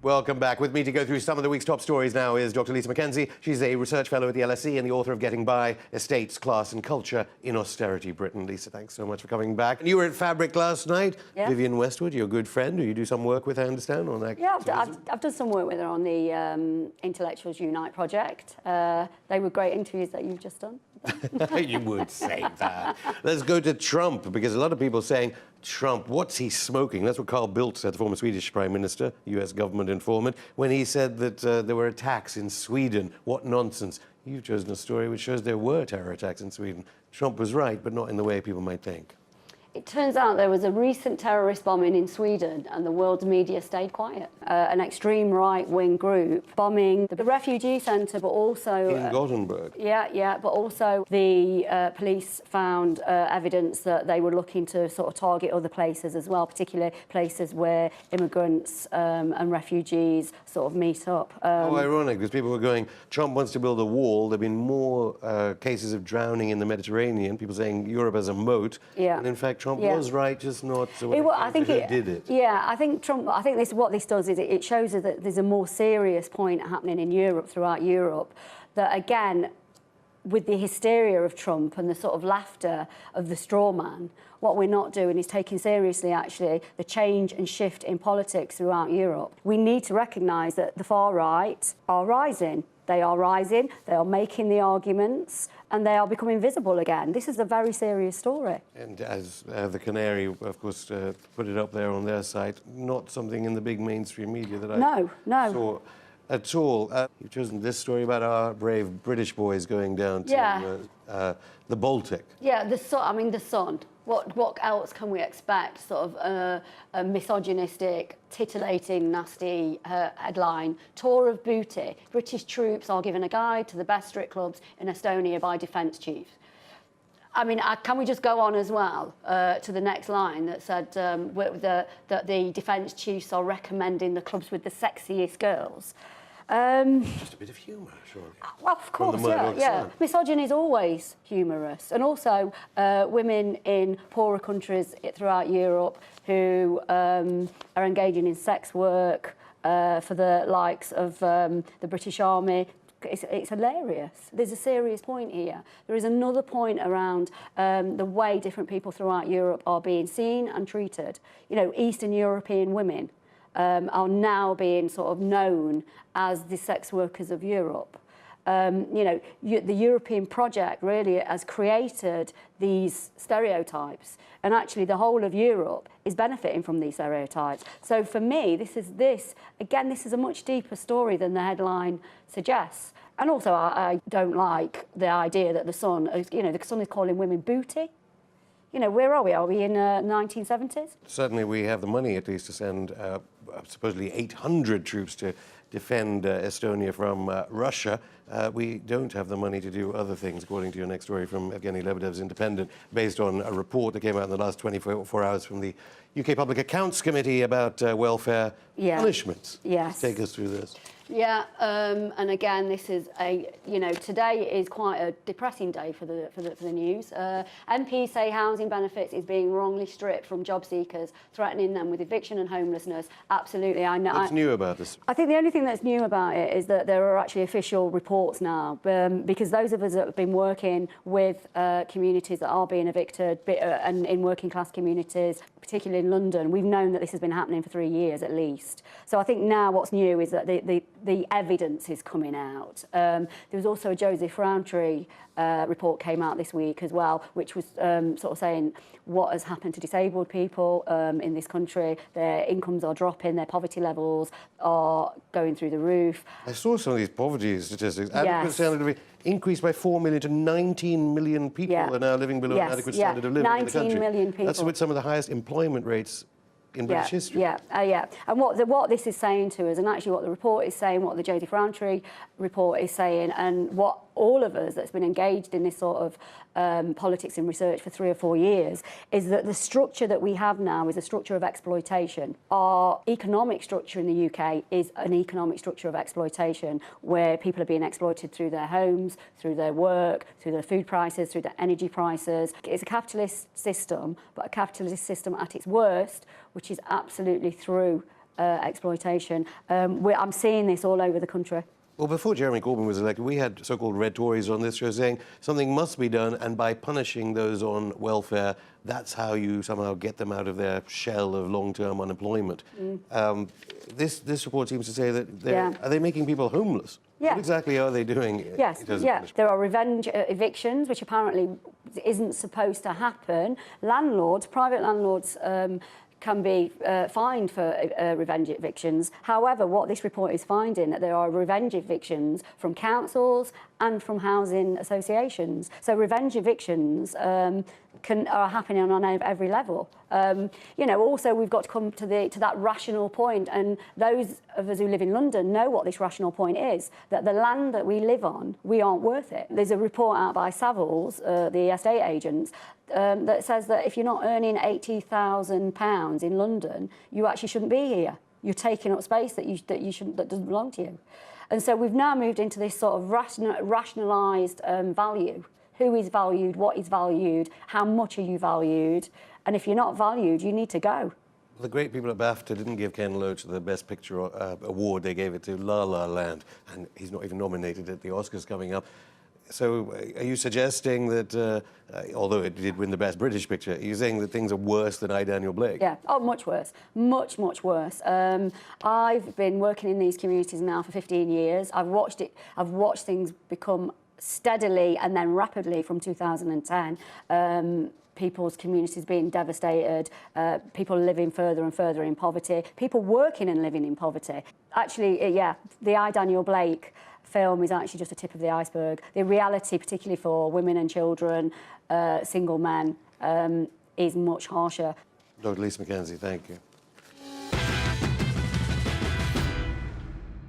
Welcome back. With me to go through some of the week's top stories now is Dr. Lisa McKenzie. She's a research fellow at the LSE and the author of Getting By, Estates, Class and Culture in Austerity Britain. Lisa, thanks so much for coming back. And you were at Fabric last night. Yeah. Vivienne Westwood, your good friend, who you do some work with, I understand, on that. Yeah, I've done some work with her on the Intellectuals Unite project. They were great interviews that you've just done. You would say that. Let's go to Trump, because a lot of people are saying, Trump, what's he smoking? That's what Carl Bildt said, the former Swedish Prime Minister, US government informant, when he said that there were attacks in Sweden. What nonsense. You've chosen a story which shows there were terror attacks in Sweden. Trump was right, but not in the way people might think. It turns out there was a recent terrorist bombing in Sweden and the world's media stayed quiet. An extreme right-wing group bombing the refugee centre, but also... In Gothenburg. Yeah, but also the police found evidence that they were looking to sort of target other places as well, particularly places where immigrants and refugees sort of meet up. How ironic, because people were going, Trump wants to build a wall. There have been more cases of drowning in the Mediterranean, people saying Europe has a moat. Yeah. And in fact, Trump was right, just not so I think it did it. Yeah, I think Trump. I think what this does is it shows us that there's a more serious point happening in Europe, throughout Europe, that again, with the hysteria of Trump and the sort of laughter of the straw man, what we're not doing is taking seriously, actually, the change and shift in politics throughout Europe. We need to recognise that the far right are rising. They are rising, they are making the arguments, and they are becoming visible again. This is a very serious story. And as the Canary, of course, put it up there on their site, not something in the big mainstream media that I saw at all. You've chosen this story about our brave British boys going down to the Baltic. Yeah, the Sun. What else can we expect? Sort of a misogynistic, titillating, nasty headline. Tour of booty. British troops are given a guide to the best strip clubs in Estonia by defence chiefs. I mean, can we just go on as well to the next line that said that the defence chiefs are recommending the clubs with the sexiest girls? Just a bit of humour, surely. Well, of course, yeah. Misogyny is always humorous. And also women in poorer countries throughout Europe who are engaging in sex work for the likes of the British Army. It's hilarious. There's a serious point here. There is another point around the way different people throughout Europe are being seen and treated. You know, Eastern European women are now being sort of known as the sex workers of Europe. You know, the European project really has created these stereotypes, and actually the whole of Europe is benefiting from these stereotypes. So for me, this is a much deeper story than the headline suggests. And also, I don't like the idea that the Sun is calling women booty. You know, where are we? Are we in 1970s? Certainly we have the money, at least, to send supposedly 800 troops to defend Estonia from Russia. We don't have the money to do other things, according to your next story from Evgeny Lebedev's Independent, based on a report that came out in the last 24 hours from the UK Public Accounts Committee about welfare punishments. Yes. Take us through this. Yeah, and again, this is today is quite a depressing day for the news. MPs say housing benefits is being wrongly stripped from job seekers, threatening them with eviction and homelessness. Absolutely, I know. What's new about this? I think the only thing that's new about it is that there are actually official reports now, because those of us that have been working with communities that are being evicted, and in working class communities, particularly in London, we've known that this has been happening for 3 years at least. So I think now what's new is that the evidence is coming out. There was also a Joseph Rowntree report came out this week as well, which was sort of saying what has happened to disabled people in this country. Their incomes are dropping, their poverty levels are going through the roof. I saw some of these poverty statistics. Adequate standard of living increased by 4 million to 19 million people are now living below an adequate standard of living in the country. 19 million people. That's with some of the highest employment rates in British history. And what this is saying to us, and actually what the report is saying, what the Joseph Rowntree report is saying, and what all of us that's been engaged in this sort of politics and research for 3 or 4 years, is that the structure that we have now is a structure of exploitation. Our economic structure in the UK is an economic structure of exploitation, where people are being exploited through their homes, through their work, through their food prices, through their energy prices. It's a capitalist system, but a capitalist system at its worst, which is absolutely through exploitation. I'm seeing this all over the country. Well, before Jeremy Corbyn was elected, we had so-called red Tories on this show saying something must be done, and by punishing those on welfare, that's how you somehow get them out of their shell of long-term unemployment. This report seems to say that are they making people homeless? Yeah. What exactly are they doing? Yes, there are revenge evictions, which apparently isn't supposed to happen. Landlords, private landlords, can be fined for revenge evictions. However, what this report is finding that there are revenge evictions from councils and from housing associations. So revenge evictions are happening on every level. You know, also we've got to come to that rational point, and those of us who live in London know what this rational point is, that the land that we live on, we aren't worth it. There's a report out by Savills, the estate agents, that says that if you're not earning £80,000 in London, you actually shouldn't be here. You're taking up space that doesn't belong to you. And so we've now moved into this sort of rationalised value. Who is valued? What is valued? How much are you valued? And if you're not valued, you need to go. The great people at BAFTA didn't give Ken Loach the Best Picture award. They gave it to La La Land, and he's not even nominated at the Oscars coming up. So are you suggesting that, although it did win the Best British Picture, are you saying that things are worse than I, Daniel Blake? Yeah, oh, much worse. Much, much worse. I've been working in these communities now for 15 years. I've watched things become steadily and then rapidly from 2010. People's communities being devastated, people living further and further in poverty, people working and living in poverty. Actually, yeah, the I, Daniel Blake film is actually just a tip of the iceberg. The reality, particularly for women and children, single men, is much harsher. Dr. Lisa McKenzie, thank you.